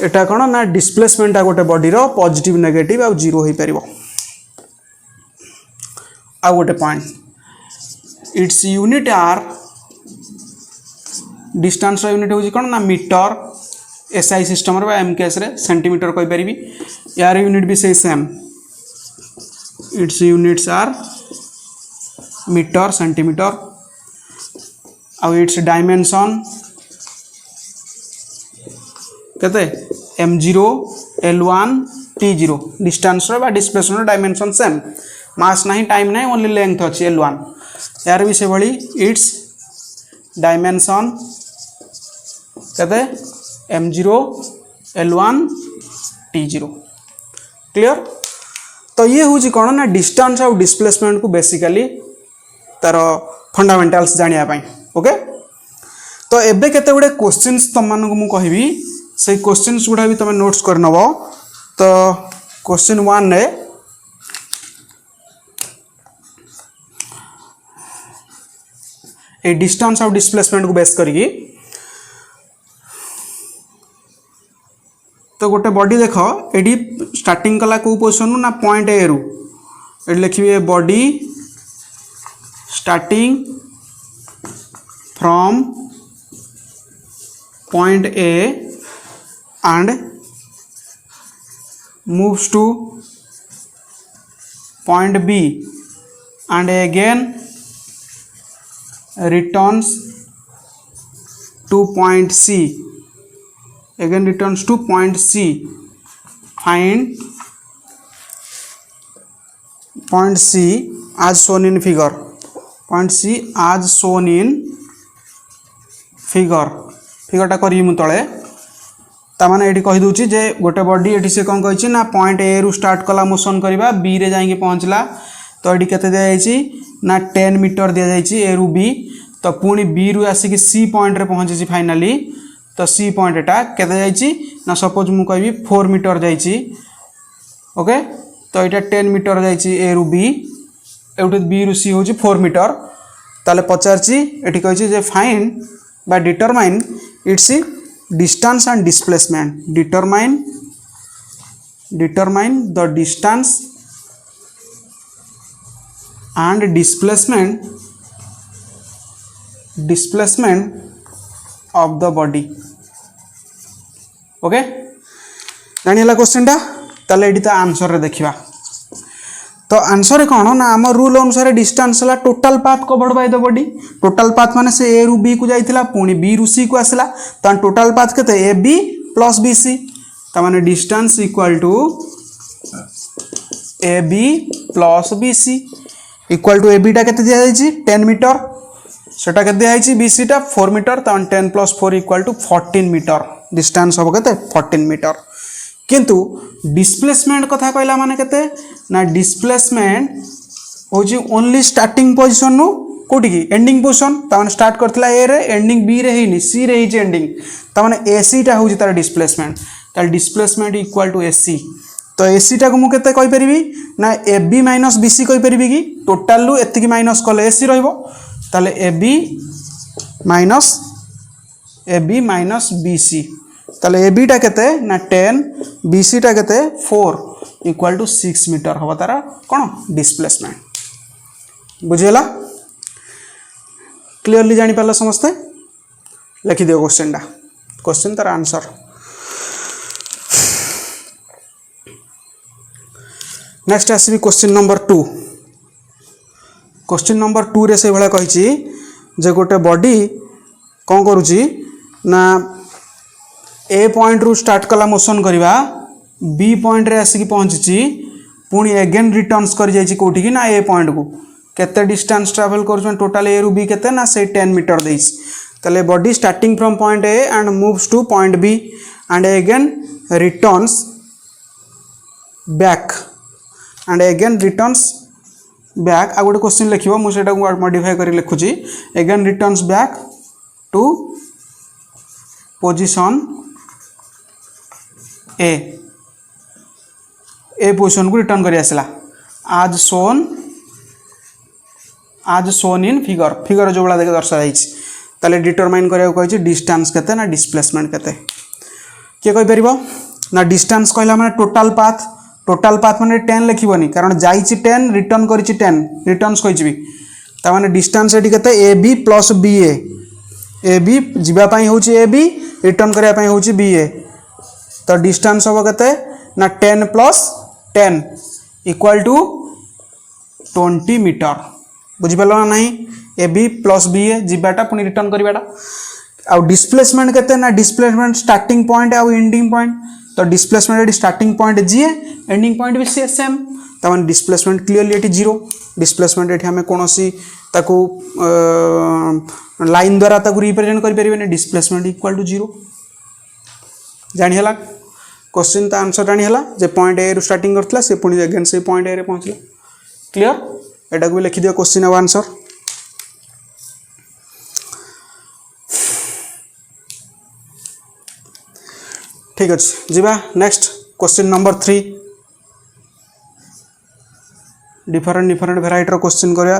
एटा कोन ना डिस्प्लेसमेंट आ गोटे बॉडी रो पॉजिटिव नेगेटिव आ 0 होई परिबो आ गोटे पॉइंट इट्स यूनिट आर डिस्टेंस यूनिट होची कोन ना मीटर एसआई सिस्टम रे एम केस रे सेंटीमीटर कहि परिबी यार यूनिट भी से सेम इट्स यूनिट्स आर मीटर सेंटीमीटर आ इट्स डायमेंशन केते m0 l1 t0 डिस्टेंस रे बा डिस्प्लेसमेंट डायमेंशन सेम मास नहीं टाइम नहीं ओनली लेंथ अच्छी l1 यार भी से भली इट्स डायमेंशन कहते m0 l1 t0 क्लियर तो ये हूँ कौन ना डिस्टेंस और डिस्प्लेसमेंट को बेसिकली तार फंडामेंटल्स जानिया पाई ओके तो एबे केते गुडे क्वेश्चंस तुम मानक मु कहबी से क्वेश्चंस गुडा भी तुम नोट्स कर नबो तो क्वेश्चन 1 ने ए डिस्टेंस और डिस्प्लेसमेंट को बेस करी तो गोटे बॉडी देख ये स्टार्टिंग कला को पोजिशन ना पॉइंट ए रु ये लिखिए body starting from point A and moves to point B and again returns to point C again returns to point C find point C as shown in figure point C as shown in figure टा करी मु तळे ता माने एठी कहि दोची जे गोटे body एठी से कोन कहिछि ना पॉइंट ए रु स्टार्ट कला मोशन करबा बी रे जाई के पहुंचला तो एठी केते दिया जायछि ना 10 मीटर दिया जायछि ए रु बी तो पुणी बी रु आसिक सी पॉइंट रे पहुंची फाइनली तो सी पॉइंट एटा केते जायछि ना सपोज मु कहबी 4 मीटर जायछि ओके तो एटा 10 मीटर जायछि ए रु बी एउटे बी रु सी होछि 4 मीटर ताले पचारछि एठी कहिछि जे find by determine its distance and displacement determine the distance and displacement of the body okay जानी हला क्वेश्चन टा ताले एडी ता आंसर रे देखिबा तो आंसर कौन ना आम रूल अनुसार डिस्टेंस हला total path covered by the body total path माने से ए रु बी को जाइथिला पुणी बी रु सी को आसला त टोटल पाथ केते A B plus B C त माने distance equal to A B plus B C equal to A B टा केते दिया जायछि 10 मीटर सेटा केते दिया जायछि बी सी टा 4 मीटर त 10 plus 4 equal to 14 metre distance हो केते 14 मीटर किंतु डिस्प्लेसमेंट कथा कहला माने केते ना डिस्प्लेसमेंट होछि ओनली स्टार्टिंग पोजीशन नु कोठी की एंडिंग पोजीशन त माने स्टार्ट करथिला ए रे एंडिंग बी रे हेनी सी रे हिच एंडिंग त माने एसी टा होछि तार डिस्प्लेसमेंट त डिस्प्लेसमेंट इक्वल टू एसी तो एसी टा को मु केते कहि परिबी ना A B minus B C कहि परिबी कि टोटल लु एति की माइनस कले एसी रहइबो ताले A B minus B C ताले ए बी टा केते ना 10 बी सी टा केते 4 इक्वल टू 6 मीटर हबो तारा कोन डिस्प्लेसमेंट बुझेला क्लियरली जानि पाला समझते लिखि दियो क्वेश्चन तार आंसर नेक्स्ट आसबि क्वेश्चन नंबर 2। क्वेश्चन नंबर 2 रे से भाया कही जे गोटे बॉडी कौन करुच्ची ना ए पॉइंट रु स्टार्ट कला मोशन करवा बी पॉइंट रे आसिक पहुँची पुणी एगेन रिटर्न्स कर जाइए कौटी की ना ए पॉइंट को केते डिस्टेंस ट्रैवल कर टोटाल ए रु बी केते ना से 10 मीटर देइछ। ताले body starting from point A and moves to point B and again returns back and again returns back. आ गोटे क्वेश्चन लिखिबो मुझे मॉडिफाई कर लिखुची again returns back to position A position को रिटर्न कर आसला आज सोन इन फिगर जो भाई दर्शा जाइए डिटरमाइन करा डिस्टेंस केते ना डिस्प्लेसमेंट केते किए कहि परिबो ना डिस्टेंस कहला माने टोटाल पाथ माने 10 लिखिबनी कारण जाइछि 10 रिटर्न करिछि 10 रिटर्न्स कहिछि ता माने डिस्टेंस एटी केते A B plus B A B जीवा पई होछि ए बी रिटर्न करिया पई होछि बी ए तो डिस्टेंस होबो केते ना 10 प्लस 10 इक्वल टू 20 मीटर बुझी पालो ना नहीं ए बी प्लस बी ए जीवाटा पुणी रिटर्न करवाटा आउ डिस्प्लेसमेंट केते ना डिस्प्लेसमेंट स्टार्टिंग पॉइंट आउ एंडिंग पॉइंट तो डिस्प्लेसमेंट एटी स्टार्टिंग पॉइंट जी एंडिंग पॉइंट भी सी सेम तो माने displacement clearly eighty zero displacement eighty हमें कोनोसी ताकू लाइन द्वारा ताकू रिप्रेजेंट कर परिबे डिस्प्लेसमेंट इक्वल टू जीरो जानि हला क्वेश्चन ता आंसर जानि हला जे पॉइंट ए रु स्टार्टिंग करथला से पुणी अगेन से पॉइंट ए रे पहुंचला क्लियर एटा को भी लिखि दियो क्वेश्चन अब आंसर ठीक अच्छे जीवा नेक्स्ट क्वेश्चन नंबर 3 डिफरेंट भेराइटर क्वेश्चन करिया।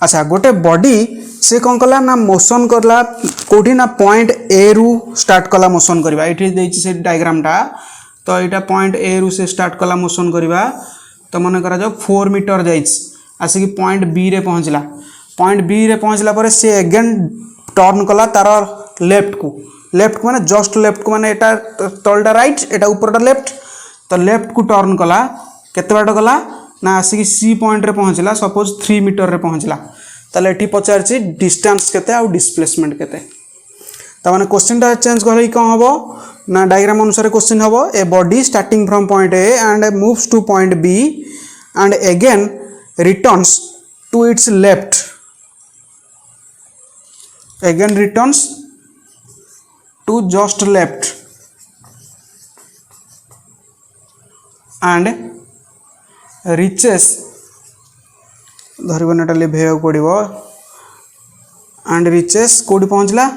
अच्छा गोटे बॉडी से कौन कला ना मोशन करला कोठी ना पॉइंट ए रु स्टार्ट कला मोशन करवा एठी देछि से डायग्राम टा तो एटा पॉइंट ए रु से स्टार्ट कला मोशन करवा तो मन करा जाओ 4 मीटर जाइछ आसिक पॉइंट बी रे पहुंचला पर से अगेन टर्न कला तार लेफ्ट को माने जस्ट लेफ्ट को माने एटा तलटा राइट एटा ऊपरटा लेफ्ट तो लेफ्ट को टर्न कला केते बाट गला ना आसिक सी पॉइंट रे पहुंचला सपोज 3 मीटर रे पहुंचला ताले एठी पचारची डिस्टेंस केते आ डिस्प्लेसमेंट केते त माने क्वेश्चन टा चेंज करले कोन हबो ना डायग्राम अनुसार क्वेश्चन हबो A body starting from point A and moves to point B and again returns to its left again returns to just left and reaches धरबनेटा लिभे पड़ो and reaches कोडी पहुंचला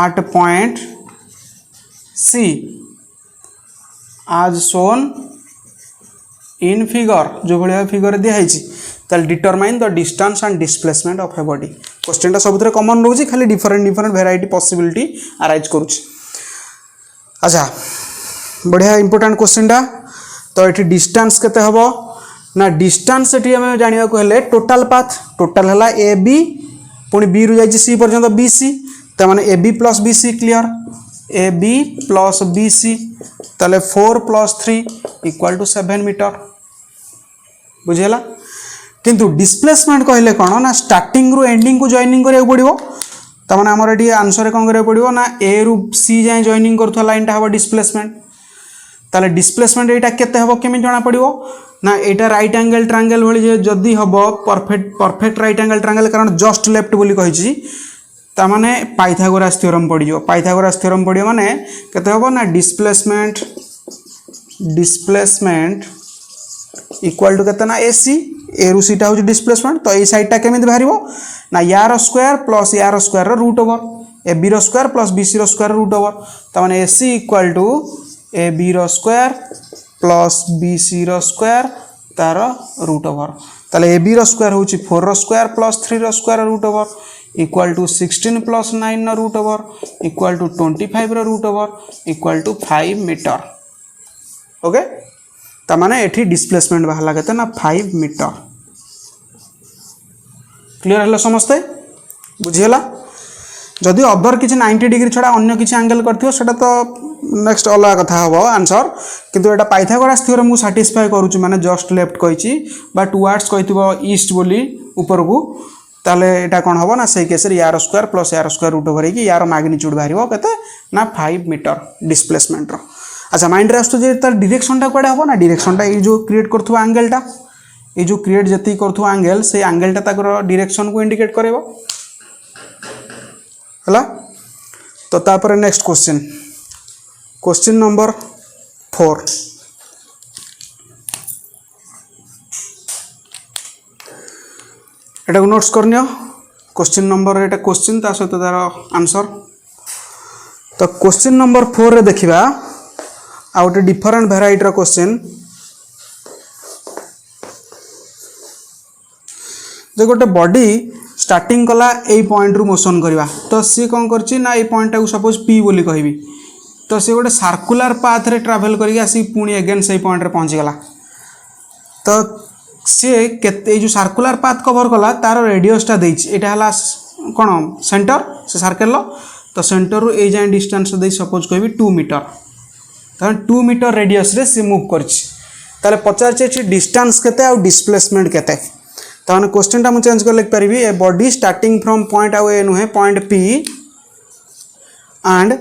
at point C as shown in figure जो भाया figure दिखाई ताल determine the distance and displacement of a body question सब कमन रोचे खाली डिफरेंट वेराइटी पॉसिबिलिटी अराइज करुच्ची। अच्छा बढ़िया इंपोर्टेंट क्वेश्चन टा तो ये डिस्टेंस केते हबो ना डिस्टेंस ये आम जाना हेले टोटाल पाथ टोटाल है ए बी पुणी बी रु जाइए सी पर्यंत बी सी तो मैंने A B plus B C clear A B plus B C ताले 4 प्लस 3 इक्वल टू 7 मीटर बुझेला किंतु डिस्प्लेसमेंट कहले कौन ना स्टार्टिंग रु एंडिंग को जॉइनिंग करिया पड़िबो त माने हमर एटी आंसर कौन करिया पड़िबो ना ए रु सी जाय जॉइनिंग करथवा लाइन टा हबो डिस्प्लेसमेंट ताले डिस्प्लेसमेंट एटा केते हबो केमि जाना पड़िबो ना एटा राइट एंगल ट्रायंगल भली जदी हबो परफेक्ट राइट एंगल ट्रायंगल कारण जस्ट लेफ्ट बोली कहिछि ता माने पाइथागोरस थ्योरम पड़ी जो पाइथागोरस थ्योरम पड़ियो माने केते हबो ना डिस्प्लेसमेंट इक्वल टू केतना एसी ए रु सीटा हो डिस्प्लेसमेंट तो ये साइडटा केमिति बाहरिबो ना यार स्क्वायर प्लस यार स्क्वायर रो रूट ओवर ए बी रो स्क्वायर प्लस बी सी रो स्क्वायर रूट ओवर तो माने AC equal to A B रो स्क्वायर प्लस बी सी रो स्क्वायर तार रूट ओवर ताले ए बी रो स्क्वायर होची 4 रो स्क्वायर प्लस 3 रो square root over equal to 16 प्लस 9 रो रूट ओवर इक्वल टू 25 रो root over equal to 5 metre okay ता माने एठी डिस्प्लेसमेंट बाहला केते ना 5 मीटर क्लियर हला समझते बुझियला जदि अदर किसी 90 डिग्री छड़ा अन्य किसी एंगल करथियो सेटा तो नेक्स्ट अलग कथा हबो आंसर किंतु एटा पाइथागोरस थ्योरम मु सैटिस्फाई करूछु माने जस्ट लेफ्ट कहिछि बा टुवर्ड्स कहितबो ईस्ट बोली ऊपर को ताले एटा कोन हबो ना सेही केस रे यार स्क्वायर प्लस यार स्क्वायर रूट ओवर की यार मैग्नीट्यूड बाहरिबो केते ना 5 मीटर डिस्प्लेसमेंट रो। अच्छा माइंड रे आस्तु जे तार डायरेक्शन टा कोडे हबो ना डायरेक्शन टा ए जो क्रिएट करथु एंगल टा ए जो क्रिएट जति करथु एंगल से एंगल टा ताकर डायरेक्शन को इंडिकेट करबो हला। तो तापर नेक्स्ट क्वेश्चन नंबर 4 एटा को नोट्स करनियो क्वेश्चन नंबर एटा क्वेश्चन ता सहित तार आंसर। तो क्वेश्चन नंबर 4 रे देखिबा आ गोटे डिफरेंट वेराइटी रो क्वेश्चन जे गोटे बॉडी स्टार्टिंग कला ए पॉइंट रु मोशन करवा तो सी कौन करछि ना ए पॉइंट को सपोज पी बोली कहबी तो सी गोटे सर्कुलर पाथ रे ट्रैवल करिक आसी पुणी अगेन से पॉइंट रे पहुंची गला तो सी केते जो सर्कुलर पाथ कवर कला तार रेडियस टा देछि एटा हला कोन सेंटर से सर्कल तो सेंटर रु ए जाय डिस्टेंस दे सपोज कहबी 2 मीटर तो 2 मीटर रेडियस रे सी मूव करछि ताले पचार छै डिस्टेंस केते आ डिस्प्लेसमेंट केते तो मैंने क्वेश्चन टा मुझे चेंज कर लिख पारि a body starting from point आ ए नुहे point P and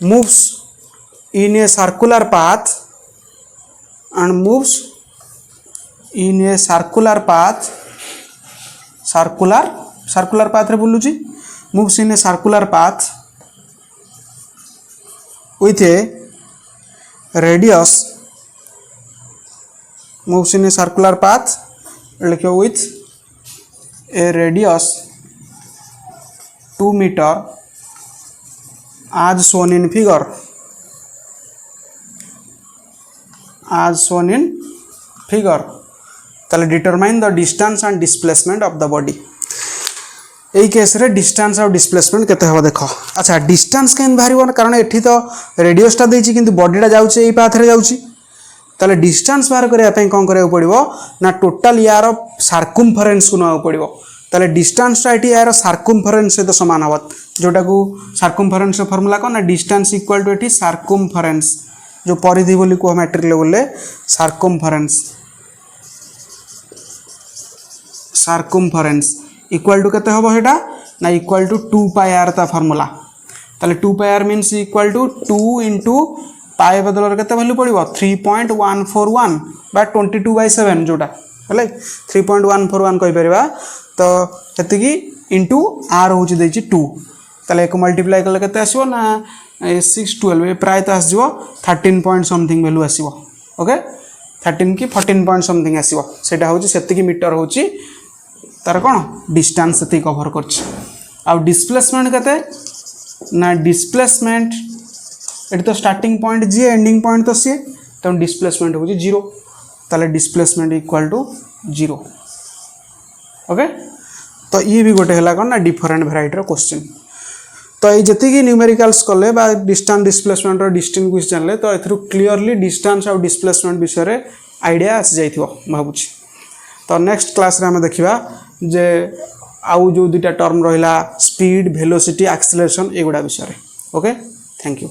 moves in a circular path circular path रे बोलुची moves in a circular path with a radius moves in a circular path लिखो with a radius 2 meter as shown in figure ताले determine the distance and displacement of the body यही case रे distance और displacement केते हबो देखो। अच्छा distance केन बाहरिबो कारण एठी तो रेडियस टा देछि किंतु बॉडी टा जाउछि एई पाथ रे जाउछि ताले डिस्टेंस बाहर करिया पई कोन करिया पड़िबो ना टोटल यार सर्कमफरेंस को न पड़िबो ताले डिस्टेंस टा एठी यार सर्कमफरेंस से तो समान हबत जोटा को सर्कमफरेंस रो फार्मूला कोन ना डिस्टेंस इक्वल टू एठी सर्कमफरेंस जो परिधि बोली को मैट्रिक लेवल ले सर्कमफरेंस इक्वल टू केते हबो हेटा ना इक्वल टू 2 पाई आर ता फार्मूला ताले 2 pi R means equal to 2 into pi बदल केते वैल्यू पड़िबो 3.141 बा 22/7 जोटा हले 3.141 कहि परिबा तो एति की इनटू आर होची देछि 2 ताले एक मल्टीप्लाई करले केते आसीबो ना 612 प्राय त आसीबो 13 पॉइंट समथिंग वैल्यू आसीबो ओके 13 की 14 पॉइंट समथिंग आसीबो सेटा होची सेति की मीटर होची तार कौन डिस्टेंस से कवर कर डिस्प्लेसमेंट केते ना डिस्प्लेसमेंट ये तो स्टार्टिंग पॉइंट जी एंडिंग पॉइंट तो सी तो डिस्प्लेसमेंट हो 0 ताले डिस्प्लेसमेंट इक्वल टू 0 ओके। तो ये भी गोटे है कौन ना डिफरेंट वेराइटी क्वेश्चन तो ये जी न्यूमेरिकल्स कले डिस्टेंस डिस्प्लेसमेंट डिस्टिंग्विश जानले तो ए क्लीयरली डिस्टेंस और डिस्प्लेसमेंट विषय आइडिया आसी जाइथिबो भाबुची। तो नेक्स्ट क्लास रे हम देखिबा जे आउ जो दुटा टर्म रहिला स्पीड वेलोसिटी एक्सेलरेशन एगुडा विषय ओके थैंक यू।